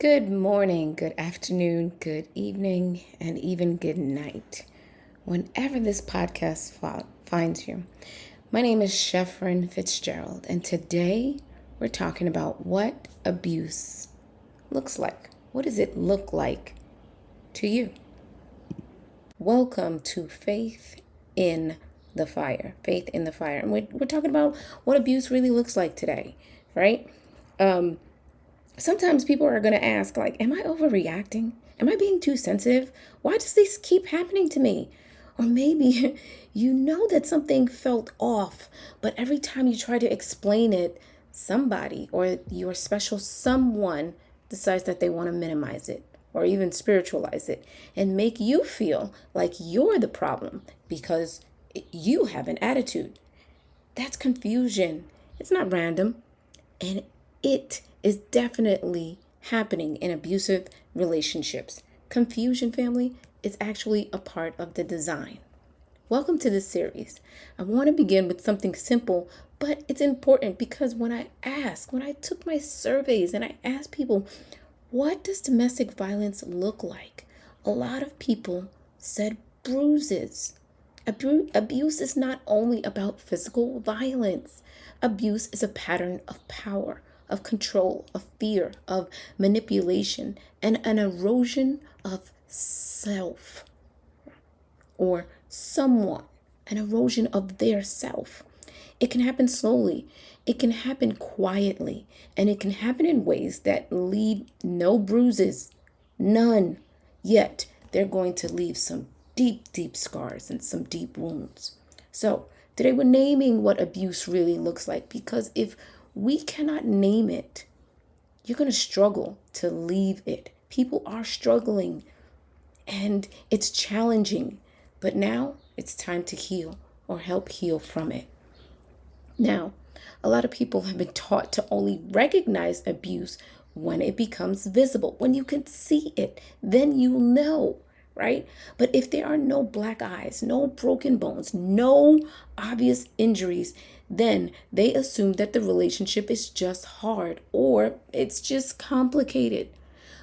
Good morning, good afternoon, good evening, and even good night, whenever this podcast finds you. My name is Sheffrin Fitzgerald, and today we're talking about what abuse looks like. What does it look like to you? Welcome to Faith in the Fire. Faith in the Fire. And we're talking about what abuse really looks like today, right? Sometimes people are going to ask, like, am I overreacting? Am I being too sensitive? Why does this keep happening to me? Or maybe you know that something felt off, but every time you try to explain it, somebody or your special someone decides that they want to minimize it or even spiritualize it and make you feel like you're the problem because you have an attitude. That's confusion. It's not random. And it is definitely happening in abusive relationships. Confusion, family, is actually a part of the design. Welcome to this series. I want to begin with something simple, but it's important because when I took my surveys and I asked people, what does domestic violence look like? A lot of people said bruises. Abuse is not only about physical violence. Abuse is a pattern of power, of control, of fear, of manipulation, and an erosion of self or someone, an erosion of their self. It can happen slowly, it can happen quietly, and it can happen in ways that leave no bruises, none. Yet they're going to leave some deep, deep scars and some deep wounds. So today we're naming what abuse really looks like because if we cannot name it, you're going to struggle to leave it. People are struggling and it's challenging, but now it's time to heal or help heal from it. Now, a lot of people have been taught to only recognize abuse when it becomes visible. When you can see it, then you know, right? But if there are no black eyes, no broken bones, no obvious injuries, then they assume that the relationship is just hard or it's just complicated.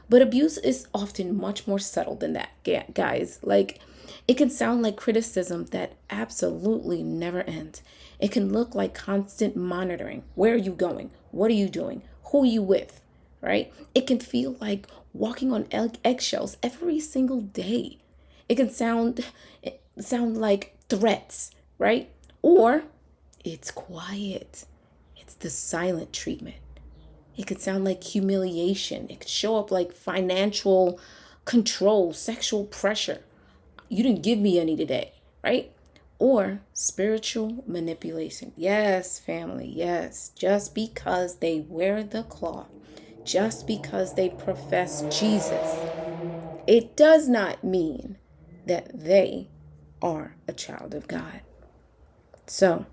But abuse is often much more subtle than that, guys. Like, it can sound like criticism that absolutely never ends. It can look like constant monitoring. Where are you going? What are you doing? Who are you with? Right? It can feel like walking on eggshells every single day. It can sound like threats, right? Or it's quiet. It's the silent treatment. It could sound like humiliation. It could show up like financial control, sexual pressure. You didn't give me any today, right? Or spiritual manipulation. Yes, family, yes. Just because they wear the cloth, just because they profess Jesus, it does not mean that they are a child of God. So,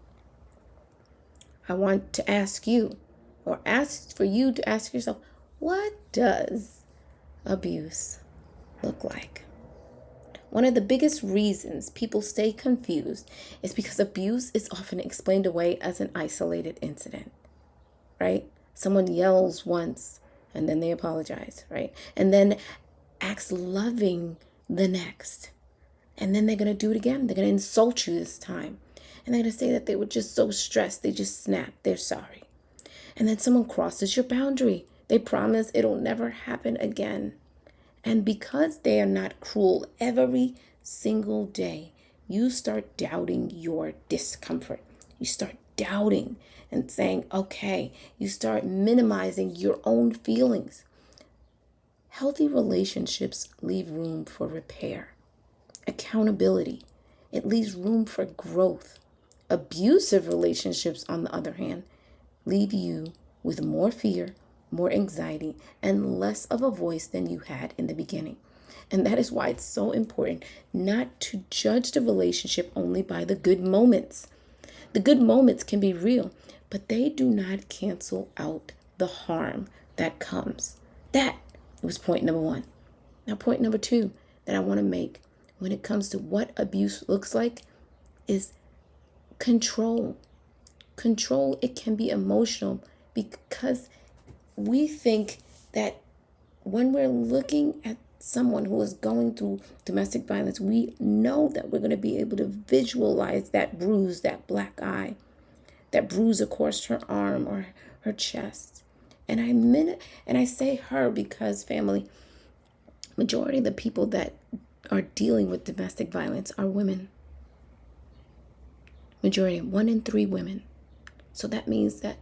I want to ask you, or ask for you to ask yourself, what does abuse look like? One of the biggest reasons people stay confused is because abuse is often explained away as an isolated incident, right? Someone yells once and then they apologize, right? And then acts loving the next. And then they're going to do it again. They're going to insult you this time. And they're going to say that they were just so stressed, they just snapped, they're sorry. And then someone crosses your boundary. They promise it'll never happen again. And because they are not cruel every single day, you start doubting your discomfort. You start doubting and saying, okay, you start minimizing your own feelings. Healthy relationships leave room for repair, accountability. It leaves room for growth. Abusive relationships, on the other hand, leave you with more fear, more anxiety, and less of a voice than you had in the beginning. And that is why it's so important not to judge the relationship only by the good moments. The good moments can be real, but they do not cancel out the harm that comes. That was point number one. Now, point number two that I want to make when it comes to what abuse looks like is control. Control, it can be emotional because we think that when we're looking at someone who is going through domestic violence, we know that we're going to be able to visualize that bruise, that black eye, that bruise across her arm or her chest. And I say her because, family, majority of the people that are dealing with domestic violence are women. Majority, 1 in 3 women. So that means that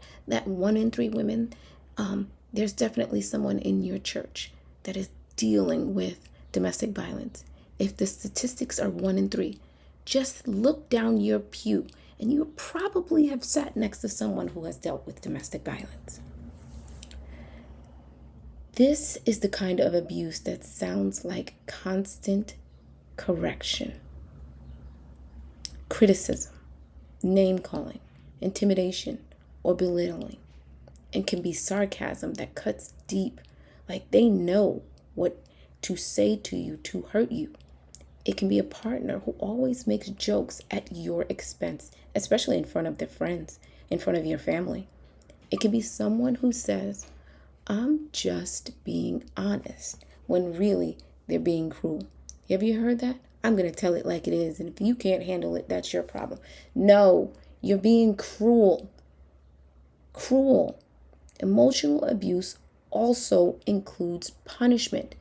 1 in 3 women, there's definitely someone in your church that is dealing with domestic violence. If the statistics are 1 in 3, just look down your pew and you probably have sat next to someone who has dealt with domestic violence. This is the kind of abuse that sounds like constant correction, criticism, name calling, intimidation, or belittling, and can be sarcasm that cuts deep, like they know what to say to you to hurt you. It can be a partner who always makes jokes at your expense, especially in front of their friends, in front of your family. It can be someone who says, "I'm just being honest," when really they're being cruel. Have you heard that? "I'm going to tell it like it is, and if you can't handle it, that's your problem." No, you're being cruel. Cruel. Emotional abuse also includes punishment.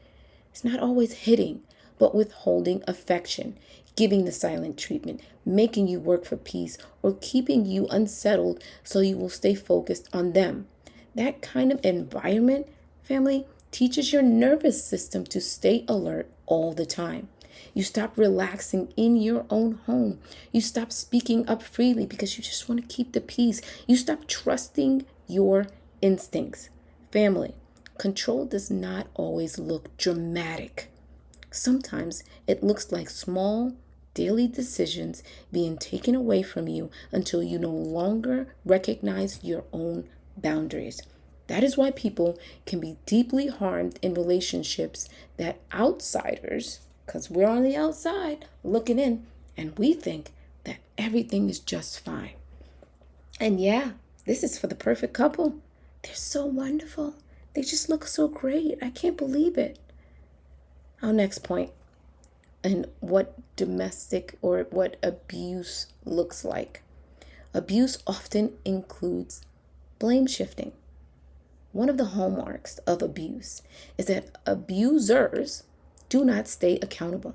It's not always hitting, but withholding affection, giving the silent treatment, making you work for peace, or keeping you unsettled so you will stay focused on them. That kind of environment, family, teaches your nervous system to stay alert all the time. You stop relaxing in your own home. You stop speaking up freely because you just want to keep the peace. You stop trusting your instincts. Family, control does not always look dramatic. Sometimes it looks like small daily decisions being taken away from you until you no longer recognize your own boundaries. That is why people can be deeply harmed in relationships that outsiders, because we're on the outside looking in, and we think that everything is just fine. And yeah, this is for the perfect couple. They're so wonderful. They just look so great. I can't believe it. Our next point, and what domestic or what abuse looks like. Abuse often includes blame shifting. One of the hallmarks of abuse is that abusers do not stay accountable.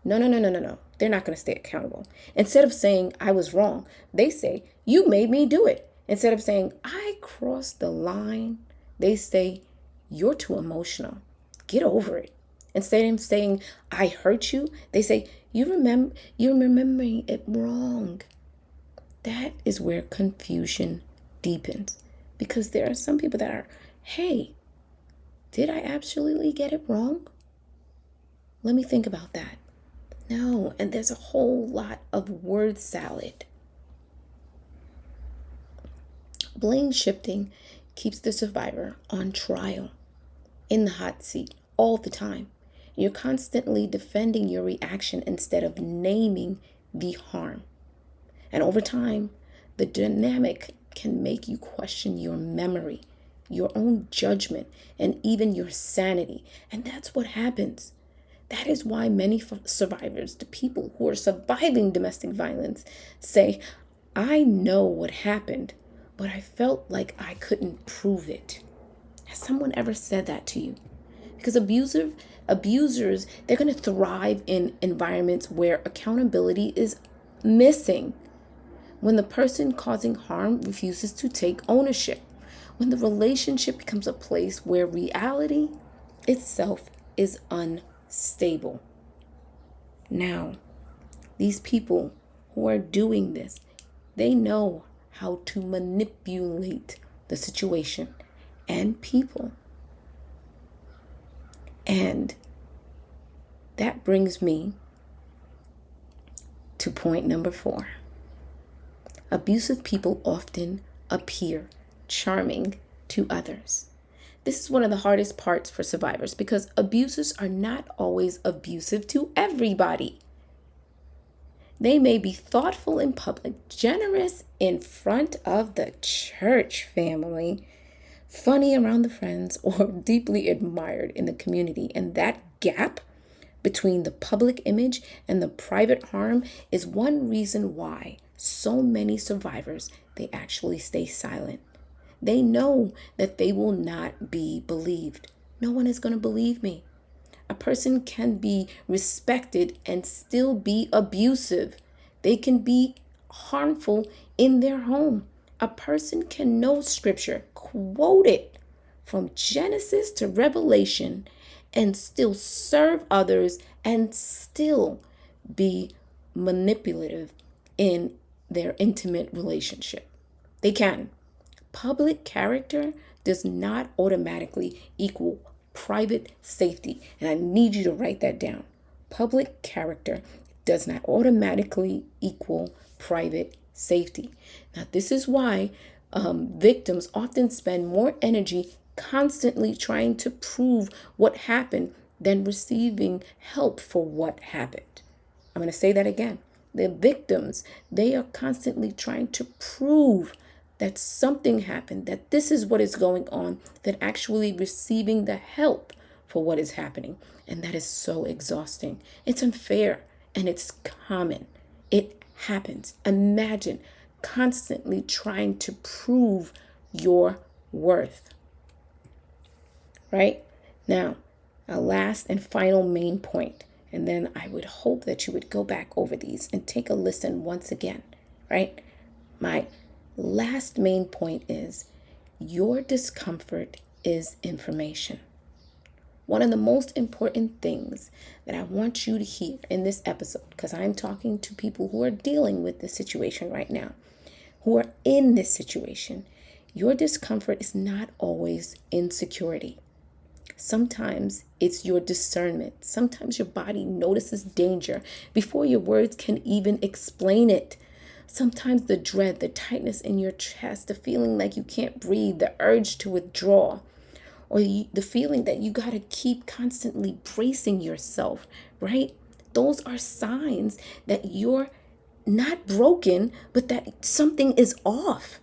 No, no, no, no, no, no. They're not going to stay accountable. Instead of saying, "I was wrong," they say, "You made me do it." Instead of saying, "I crossed the line," they say, "You're too emotional. Get over it." Instead of saying, "I hurt you," they say, you're remembering it wrong." That is where confusion deepens, because there are some people that are, "Hey, did I absolutely get it wrong? Let me think about that." No, and there's a whole lot of word salad. Blame shifting keeps the survivor on trial, in the hot seat, all the time. You're constantly defending your reaction instead of naming the harm. And over time, the dynamic can make you question your memory, your own judgment, and even your sanity. And that's what happens. That is why many survivors, the people who are surviving domestic violence, say, "I know what happened, but I felt like I couldn't prove it." Has someone ever said that to you? Because abusers, they're going to thrive in environments where accountability is missing. When the person causing harm refuses to take ownership. When the relationship becomes a place where reality itself is unstable. Now, these people who are doing this, they know how to manipulate the situation and people. And that brings me to point number 4. Abusive people often appear charming to others. This is one of the hardest parts for survivors because abusers are not always abusive to everybody. They may be thoughtful in public, generous in front of the church family, funny around the friends, or deeply admired in the community. And that gap between the public image and the private harm is one reason why so many survivors, they actually stay silent. They know that they will not be believed. No one is going to believe me. A person can be respected and still be abusive. They can be harmful in their home. A person can know scripture, quote it from Genesis to Revelation, and still serve others and still be manipulative in their intimate relationship. They can. Public character does not automatically equal private safety. And I need you to write that down. Public character does not automatically equal private safety. Now, this is why victims often spend more energy constantly trying to prove what happened than receiving help for what happened. I'm going to say that again. The victims, they are constantly trying to prove that something happened, that this is what is going on, than actually receiving the help for what is happening. And that is so exhausting. It's unfair and it's common. It happens. Imagine constantly trying to prove your worth. Right? Now, a last and final main point, and then I would hope that you would go back over these and take a listen once again, right? My last main point is your discomfort is information. One of the most important things that I want you to hear in this episode, because I'm talking to people who are dealing with this situation right now, who are in this situation, your discomfort is not always insecurity. Sometimes it's your discernment. Sometimes your body notices danger before your words can even explain it. Sometimes the dread, the tightness in your chest, the feeling like you can't breathe, the urge to withdraw, or the feeling that you got to keep constantly bracing yourself, right? Those are signs that you're not broken, but that something is off.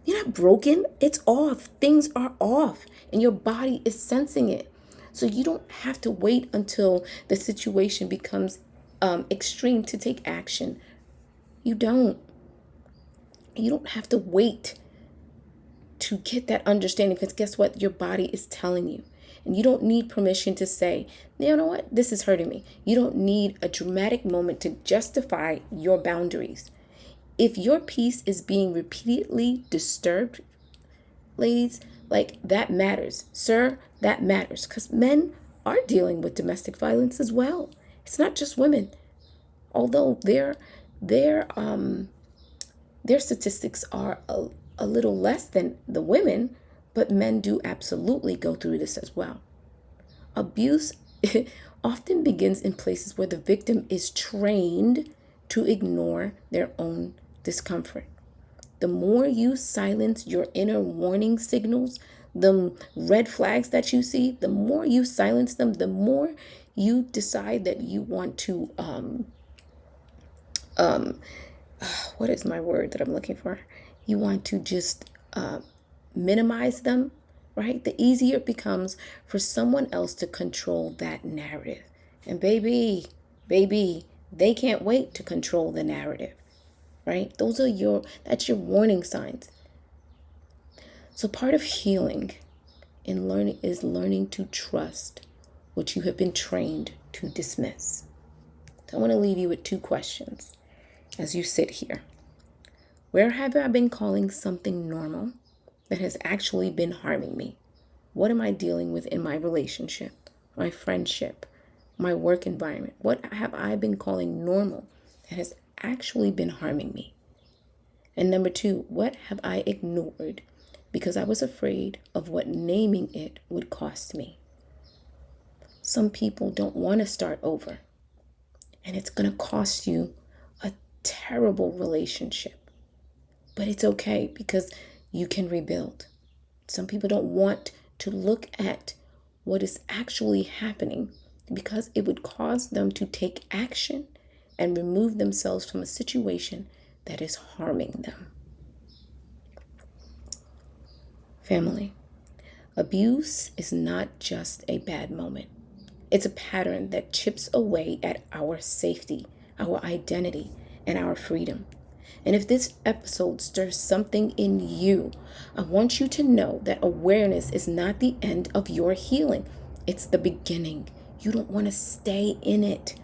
You're not broken, it's off. Things are off, and your body is sensing it. So you don't have to wait until the situation becomes extreme to take action. You don't. You don't have to wait to get that understanding, because guess what? Your body is telling you. And you don't need permission to say, you know what? This is hurting me. You don't need a dramatic moment to justify your boundaries. If your peace is being repeatedly disturbed, ladies, like that matters. Sir, that matters, because men are dealing with domestic violence as well. It's not just women. Although their statistics are a little less than the women, but men do absolutely go through this as well. Abuse often begins in places where the victim is trained to ignore their own discomfort. The more you silence your inner warning signals, the red flags that you see, the more you silence them, the more you decide that you want to what is my word that I'm looking for? You want to just minimize them, right? The easier it becomes for someone else to control that narrative. And baby, they can't wait to control the narrative, right? That's your warning signs. So part of healing in learning is learning to trust what you have been trained to dismiss. So I want to leave you with two questions as you sit here. Where have I been calling something normal that has actually been harming me? What am I dealing with in my relationship, my friendship, my work environment? What have I been calling normal that has actually been harming me? And number two, what have I ignored because I was afraid of what naming it would cost me? Some people don't want to start over, and it's going to cost you a terrible relationship. But it's okay, because you can rebuild. Some people don't want to look at what is actually happening because it would cause them to take action and remove themselves from a situation that is harming them. Family, Abuse is not just a bad moment. It's a pattern that chips away at our safety, our identity, and our freedom. And if this episode stirs something in you, I want you to know that awareness is not the end of your healing, it's the beginning. You don't want to stay in it.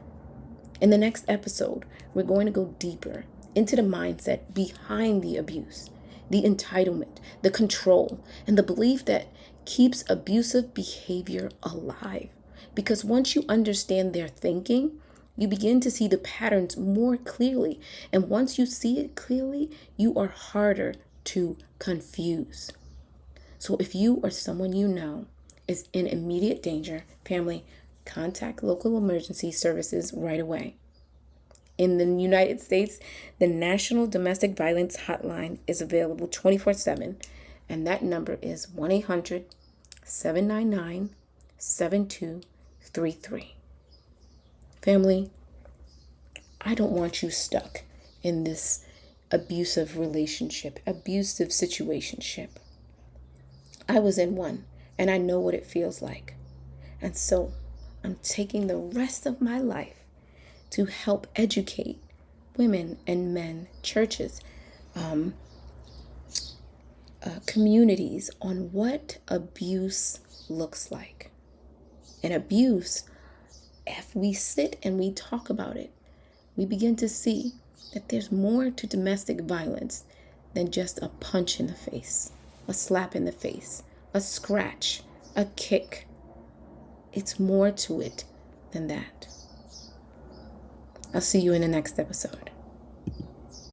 In the next episode, we're going to go deeper into the mindset behind the abuse, the entitlement, the control, and the belief that keeps abusive behavior alive. Because once you understand their thinking, you begin to see the patterns more clearly. And once you see it clearly, you are harder to confuse. So if you or someone you know is in immediate danger, family, contact local emergency services right away. In the United States, the National Domestic Violence Hotline is available 24/7, and that number is 1-800 799 7233. Family, I don't want you stuck in this abusive relationship, abusive situationship. I was in one, and I know what it feels like. And so I'm taking the rest of my life to help educate women and men, churches, communities on what abuse looks like. And abuse, if we sit and we talk about it, we begin to see that there's more to domestic violence than just a punch in the face, a slap in the face, a scratch, a kick. It's more to it than that. I'll see you in the next episode.